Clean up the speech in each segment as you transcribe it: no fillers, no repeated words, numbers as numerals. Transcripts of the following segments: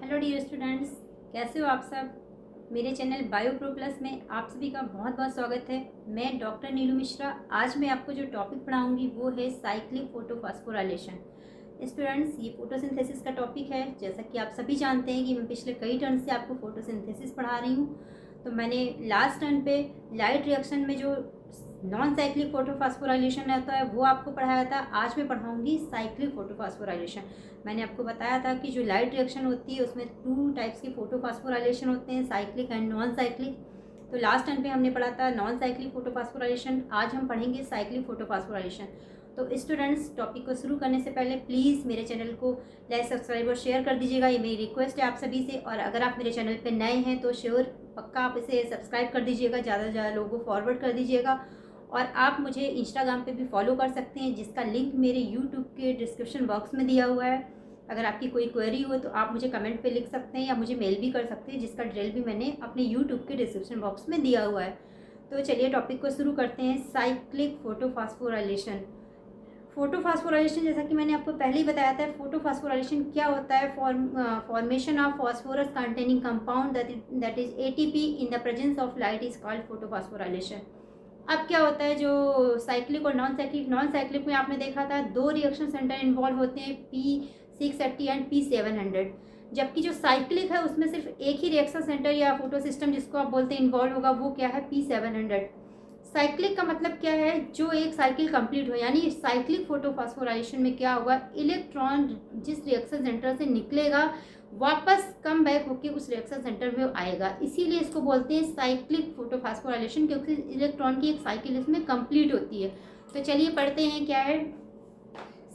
Hello dear students, कैसे हो आप सब। मेरे चैनल बायो प्रो प्लस में आप सभी का बहुत बहुत स्वागत है। मैं डॉक्टर नीलू मिश्रा। आज मैं आपको जो टॉपिक पढ़ाऊंगी वो है साइक्लिक फोटोफॉस्फोराइलेशन। स्टूडेंट्स, ये फोटोसिंथेसिस का टॉपिक है। जैसा कि आप सभी जानते हैं कि मैं पिछले कई टर्न से आपको फोटोसिंथेसिस पढ़ा रही हूँ। तो मैंने लास्ट टर्न पे लाइट रिएक्शन में जो नॉन साइक्लिक फोटोफॉस्फोराइलेशन रहता है वो आपको पढ़ाया था। आज मैं पढ़ाऊंगी साइक्लिक फोटोफॉस्फोराइलेशन। मैंने आपको बताया था कि जो लाइट रिएक्शन होती है उसमें 2 टाइप्स के फोटोफॉस्फोराइलेशन होते हैं, साइक्लिक एंड नॉन साइक्लिक। तो लास्ट टाइम पे हमने पढ़ा था नॉन साइक्लिक फोटोफॉस्फोराइलेशन, आज हम पढ़ेंगे साइक्लिक फोटोफॉस्फोराइलेशन। तो स्टूडेंट्स, टॉपिक को शुरू करने से पहले प्लीज़ मेरे चैनल को लाइक, सब्सक्राइब और शेयर कर दीजिएगा। ये मेरी रिक्वेस्ट है आप सभी से। और अगर आप मेरे चैनल पे नए हैं तो श्योर पक्का आप इसे सब्सक्राइब कर दीजिएगा, ज़्यादा से ज़्यादा लोगों को फॉरवर्ड कर दीजिएगा। और आप मुझे इंस्टाग्राम पे भी फॉलो कर सकते हैं, जिसका लिंक मेरे यूट्यूब के डिस्क्रिप्शन बॉक्स में दिया हुआ है। अगर आपकी कोई क्वेरी हो तो आप मुझे कमेंट पे लिख सकते हैं या मुझे मेल भी कर सकते हैं, जिसका डिटेल भी मैंने अपने यूट्यूब के डिस्क्रिप्शन बॉक्स में दिया हुआ है। तो चलिए टॉपिक को शुरू करते हैं। Cyclic photophosphorylation. फोटोफॉस्फोराइलेशन, जैसा कि मैंने आपको पहले ही बताया था, फोटोफॉस्फोराइलेशन क्या होता है। Formation of phosphorus containing compound that is ATP in the presence of light is called photophosphorylation. अब क्या होता है, जो साइक्लिक और नॉन साइक्लिक में आपने देखा था 2 रिएक्शन सेंटर इन्वॉल्व होते हैं, P680 एंड P700। जबकि जो साइक्लिक है उसमें सिर्फ एक ही रिएक्शन सेंटर या फोटो सिस्टम जिसको आप बोलते हैं इन्वॉल्व होगा, वो क्या है, P700। साइक्लिक का मतलब क्या है, जो एक साइकिल कंप्लीट हो। यानी साइक्लिक फोटोफॉस्फोराइलेशन में क्या होगा, इलेक्ट्रॉन जिस रिएक्शन सेंटर से निकलेगा वापस कम बैक होकर उस रिएक्शन सेंटर में आएगा। इसीलिए इसको बोलते हैं साइक्लिक फोटोफॉस्फोराइलेशन, क्योंकि इलेक्ट्रॉन की एक साइकिल इसमें कंप्लीट होती है। तो चलिए पढ़ते हैं क्या है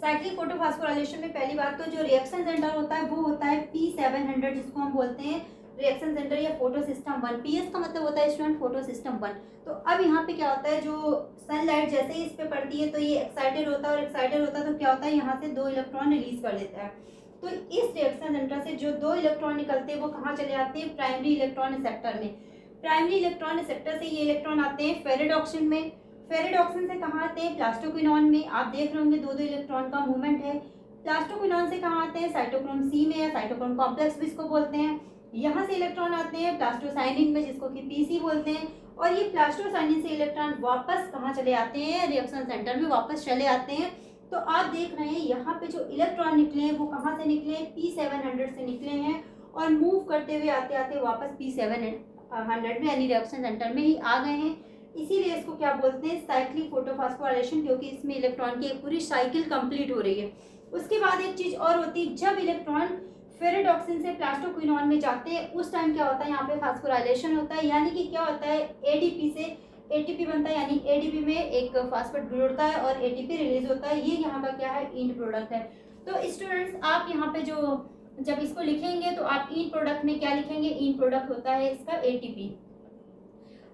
साइक्लिक फोटोफॉस्फोराइलेशन में। पहली बात तो जो रिएक्शन सेंटर होता है वो होता है P700, जिसको हम बोलते हैं रिएक्शन सेंटर या फोटो सिस्टम 1। PS का मतलब होता है स्टूडेंट फोटो सिस्टम 1। तो अब यहाँ पे क्या होता है, जो सनलाइट जैसे ही इस पे पड़ती है तो ये एक्साइटेड होता है, और एक्साइटेड होता है तो क्या होता है, यहाँ से 2 इलेक्ट्रॉन रिलीज कर देता है। तो इस रिएक्शन सेंटर से जो 2 इलेक्ट्रॉन निकलते हैं वो कहाँ चले जाते हैं, प्राइमरी इलेक्ट्रॉन रिसेप्टर में। प्राइमरी इलेक्ट्रॉन रिसेप्टर से ये इलेक्ट्रॉन आते हैं फेरिडॉक्सिन में। फेरिडॉक्सिन से कहाँ आते हैं, प्लास्टोक्विनोन में। आप देख रहे होंगे 2-2 इलेक्ट्रॉन का मूवमेंट है। प्लास्टोक्विनोन से कहाँ आते हैं, साइटोक्रोम सी में, या साइटोक्रोम कॉम्प्लेक्स भी इसको बोलते हैं। यहाँ से इलेक्ट्रॉन आते हैं प्लास्टोसाइनिन में, जिसको कि पीसी बोलते हैं। और ये प्लास्टोसाइनिन से इलेक्ट्रॉन वापस कहाँ चले आते हैं, रिएक्शन सेंटर में वापस चले आते हैं। तो आप देख रहे हैं यहाँ पे जो इलेक्ट्रॉन निकले हैं वो कहाँ से निकले हैं, P700 से निकले हैं, और मूव करते हुए आते आते वापस P700 में यानी रिएक्शन सेंटर में ही आ गए हैं। इसीलिए इसको क्या बोलते हैं, साइक्लिक फोटोफॉस्फोराइलेशन, क्योंकि इसमें इलेक्ट्रॉन की एक पूरी साइकिल कंप्लीट हो रही है। उसके बाद एक चीज और होती है, जब इलेक्ट्रॉन फेरिडॉक्सिन से प्लास्टोक्विनोन में जाते हैं उस टाइम क्या होता है, यहाँ पे फास्फोराइलेशन होता है। यानी कि क्या होता है, एडीपी से एटीपी बनता है, यानी एडीपी में एक फास्फेट जुड़ता है और एटीपी रिलीज होता है। ये यहाँ का क्या है, इंड प्रोडक्ट है। तो स्टूडेंट्स, आप यहाँ पे जो जब इसको लिखेंगे तो आप इंड प्रोडक्ट में क्या लिखेंगे, इंड प्रोडक्ट होता है इसका एटीपी।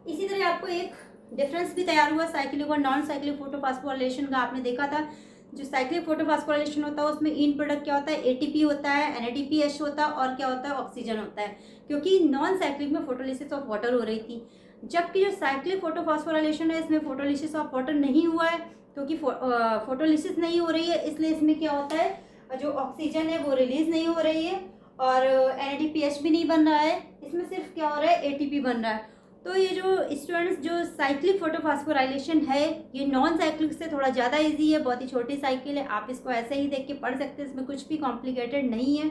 इसी तरह आपको एक डिफरेंस भी तैयार हुआ साइक्लिक और नॉन साइक्लिक फोटोफॉस्फोराइलेशन का। आपने देखा था जो साइक्लिक फोटोफॉस्फोराइलेशन होता है उसमें इन प्रोडक्ट क्या होता है, एटीपी होता है, NADPH होता है, और क्या होता है, ऑक्सीजन होता है। क्योंकि नॉन साइक्लिक में फोटोलिसिस ऑफ वाटर हो रही थी, जबकि जो साइक्लिक फोटोफॉस्फोराइलेशन है इसमें फोटोलिसिस ऑफ वाटर नहीं हुआ है। क्योंकि फोटोलिसिस नहीं हो रही है, इसलिए इसमें क्या होता है, जो ऑक्सीजन है वो रिलीज नहीं हो रही है, और NADPH भी नहीं बन रहा है। इसमें सिर्फ क्या हो रहा है, एटीपी बन रहा है। तो ये जो स्टूडेंट्स, जो साइक्लिक फोटोफॉस्फोराइलेशन है ये नॉन साइक्लिक से थोड़ा ज़्यादा इजी है, बहुत ही छोटी साइकिल है। आप इसको ऐसे ही देख के पढ़ सकते हैं, इसमें कुछ भी कॉम्प्लिकेटेड नहीं है।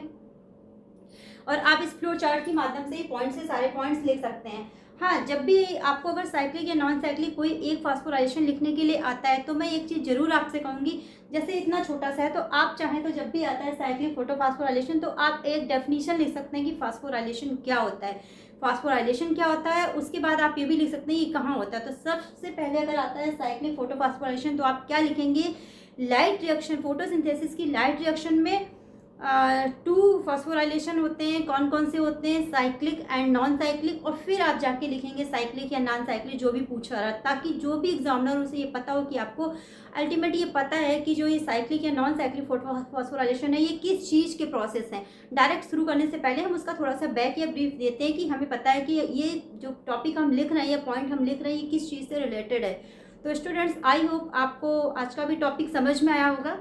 और आप इस फ्लो चार्ट के माध्यम से पॉइंट से सारे पॉइंट्स लिख सकते हैं। हाँ, जब भी आपको अगर साइक्लिक या नॉन साइक्लिक कोई एक फास्फोराइलेशन लिखने के लिए आता है तो मैं एक चीज़ जरूर आपसे कहूँगी, जैसे इतना छोटा सा है तो आप चाहें तो जब भी आता है साइक्लिक फोटोफॉस्फोराइलेशन तो आप एक डेफिनेशन लिख सकते हैं कि फास्फोराइलेशन क्या होता है, फास्फोराइलेशन क्या होता है। उसके बाद आप ये भी लिख सकते हैं कि कहाँ होता है। तो सबसे पहले अगर आता है साइक्लिक फोटोफॉस्फोराइलेशन तो आप क्या लिखेंगे, लाइट रिएक्शन, फोटोसिंथेसिस की लाइट रिएक्शन में 2 फॉस्फोराइलेशन होते हैं। कौन कौन से होते हैं, साइक्लिक एंड नॉन साइक्लिक। और फिर आप जाके लिखेंगे साइक्लिक या नॉन साइक्लिक, जो भी पूछा रहा, ताकि जो भी एग्जामिनर उसे ये पता हो कि आपको अल्टीमेट ये पता है कि जो ये साइक्लिक या नॉन साइक्लिक फॉस्फोराइलेशन है ये किस चीज़ के प्रोसेस हैं। डायरेक्ट शुरू करने से पहले हम उसका थोड़ा सा बैक या ब्रीफ देते हैं कि हमें पता है कि ये जो टॉपिक हम लिख रहे हैं या पॉइंट हम लिख रहे हैं ये किस चीज़ से रिलेटेड है। तो स्टूडेंट्स, आई होप आपको आज का भी टॉपिक समझ में आया होगा।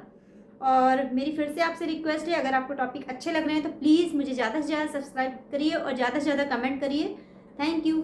और मेरी फिर से आपसे रिक्वेस्ट है, अगर आपको टॉपिक अच्छे लग रहे हैं तो प्लीज़ मुझे ज़्यादा से ज़्यादा सब्सक्राइब करिए और ज़्यादा से ज़्यादा कमेंट करिए। Thank you.